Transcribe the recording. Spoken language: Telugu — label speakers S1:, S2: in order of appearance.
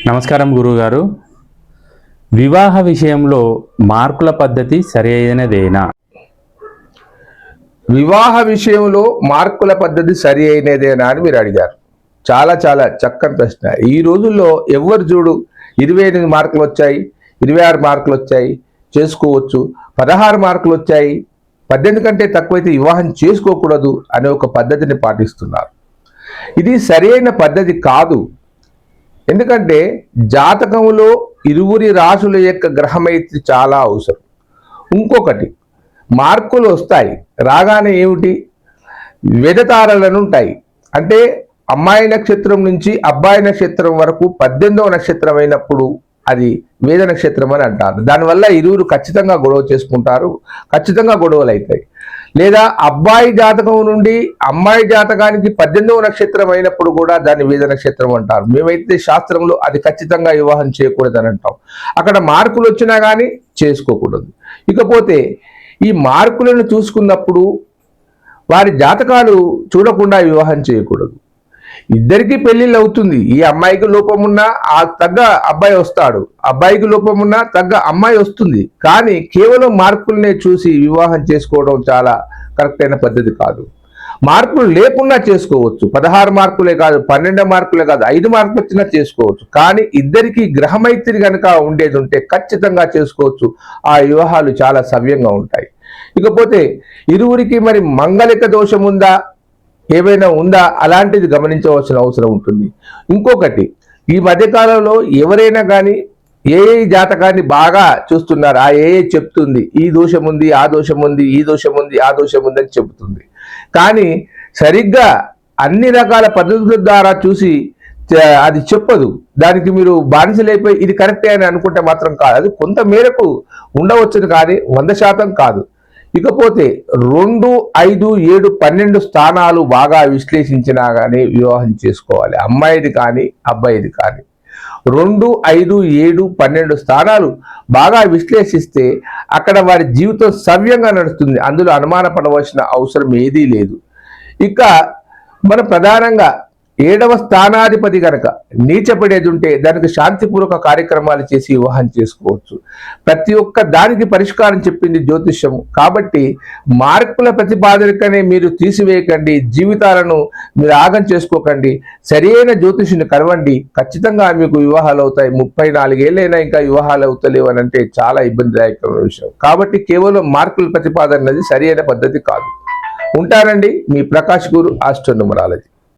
S1: నమస్కారం గురుగారు. వివాహ విషయంలో మార్కుల పద్ధతి సరైనదేనా?
S2: వివాహ విషయంలో మార్కుల పద్ధతి సరి అయినదేనా అని మీరు అడిగారు. చాలా చాలా చక్కని ప్రశ్న. ఈ రోజుల్లో ఎవరు చూడు 28 మార్కులు వచ్చాయి, 26 మార్కులు వచ్చాయి, చేసుకోవచ్చు, 16 మార్కులు వచ్చాయి, 18 కంటే తక్కువైతే వివాహం చేసుకోకూడదు అనే ఒక పద్ధతిని పాటిస్తున్నారు. ఇది సరైన పద్ధతి కాదు. ఎందుకంటే జాతకంలో ఇరువురి రాశుల యొక్క గ్రహమైత్రి చాలా అవసరం. ఇంకొకటి, మార్కులు వస్తాయి, రాగానే ఏమిటి, వెదతారలను ఉంటాయి. అంటే అమ్మాయి నక్షత్రం నుంచి అబ్బాయి నక్షత్రం వరకు 18వ నక్షత్రం అయినప్పుడు అది వేద నక్షత్రం అని అంటారు. దానివల్ల ఇరువురు ఖచ్చితంగా గొడవ చేసుకుంటారు, ఖచ్చితంగా గొడవలు అవుతాయి. లేదా అబ్బాయి జాతకం నుండి అమ్మాయి జాతకానికి 18వ నక్షత్రం అయినప్పుడు కూడా దాన్ని వేద నక్షత్రం అంటారు. మేమైతే శాస్త్రంలో అది ఖచ్చితంగా వివాహం చేయకూడదు అని అంటాం. అక్కడ మార్కులు వచ్చినా కానీ చేసుకోకూడదు. ఇకపోతే ఈ మార్కులను చూసుకున్నప్పుడు వారి జాతకాలు చూడకుండా వివాహం చేయకూడదు. ఇద్దరికి పెళ్లిళ్ళు అవుతుంది. ఈ అమ్మాయికి లోపం ఉన్నా ఆ తగ్గ అబ్బాయి వస్తాడు, అబ్బాయికి లోపం ఉన్నా తగ్గ అమ్మాయి వస్తుంది. కానీ కేవలం మార్కులనే చూసి వివాహం చేసుకోవడం చాలా కరెక్ట్ అయిన పద్ధతి కాదు. మార్కులు లేకుండా చేసుకోవచ్చు. 16 మార్కులే కాదు, 12 మార్కులే కాదు, 5 మార్కులు వచ్చినా చేసుకోవచ్చు. కానీ ఇద్దరికి గ్రహమైత్రి కనుక ఉండేది ఉంటే ఖచ్చితంగా చేసుకోవచ్చు. ఆ వివాహాలు చాలా సవ్యంగా ఉంటాయి. ఇకపోతే ఇరువురికి మరి మంగళిక దోషం ఉందా, ఏమైనా ఉందా, అలాంటిది గమనించవలసిన అవసరం ఉంటుంది. ఇంకొకటి, ఈ మధ్యకాలంలో ఎవరైనా కానీ ఏ జాతకాన్ని బాగా చూస్తున్నారు, ఆ చెప్తుంది ఈ దోషం ఉంది, ఆ దోషం ఉంది, ఈ దోషం ఉంది, ఆ దోషం ఉంది అని చెబుతుంది. కానీ సరిగ్గా అన్ని రకాల పద్ధతుల ద్వారా చూసి అది చెప్పదు. దానికి మీరు బానిసలైపోయి ఇది కరెక్టే అని అనుకుంటే మాత్రం కాదు. అది కొంత మేరకు ఉండవచ్చును, కానీ 100% కాదు. ఇకపోతే 2, 5, 7, 12 స్థానాలు బాగా విశ్లేషించినా కానీ వివాహం చేసుకోవాలి, అమ్మాయిది కానీ అబ్బాయిది కానీ. 2, 5, 7, 12 స్థానాలు బాగా విశ్లేషిస్తే అక్కడ వారి జీవితం సవ్యంగా నడుస్తుంది. అందులో అనుమానపడవలసిన అవసరం ఏదీ లేదు. ఇక మన ప్రధానంగా 7వ స్థానాధిపతి కనుక నీచపడేది ఉంటే దానికి శాంతిపూర్వక కార్యక్రమాలు చేసి వివాహం చేసుకోవచ్చు. ప్రతి ఒక్క దానికి పరిష్కారం చెప్పింది జ్యోతిష్యం. కాబట్టి మార్కుల ప్రతిపాదనకనే మీరు తీసివేయకండి, జీవితాలను మీరు ఆగం చేసుకోకండి. సరైన జ్యోతిష్యుని కలవండి, ఖచ్చితంగా మీకు వివాహాలు అవుతాయి. 34 ఏళ్ళైనా ఇంకా వివాహాలు అవుతలేవు అని అంటే చాలా ఇబ్బందిదాయకమైన విషయం. కాబట్టి కేవలం మార్కుల ప్రతిపాదన అనేది సరైన పద్ధతి కాదు. ఉంటారండి, మీ ప్రకాష్ గురు, ఆస్ట్రో న్యూమరాలజీ.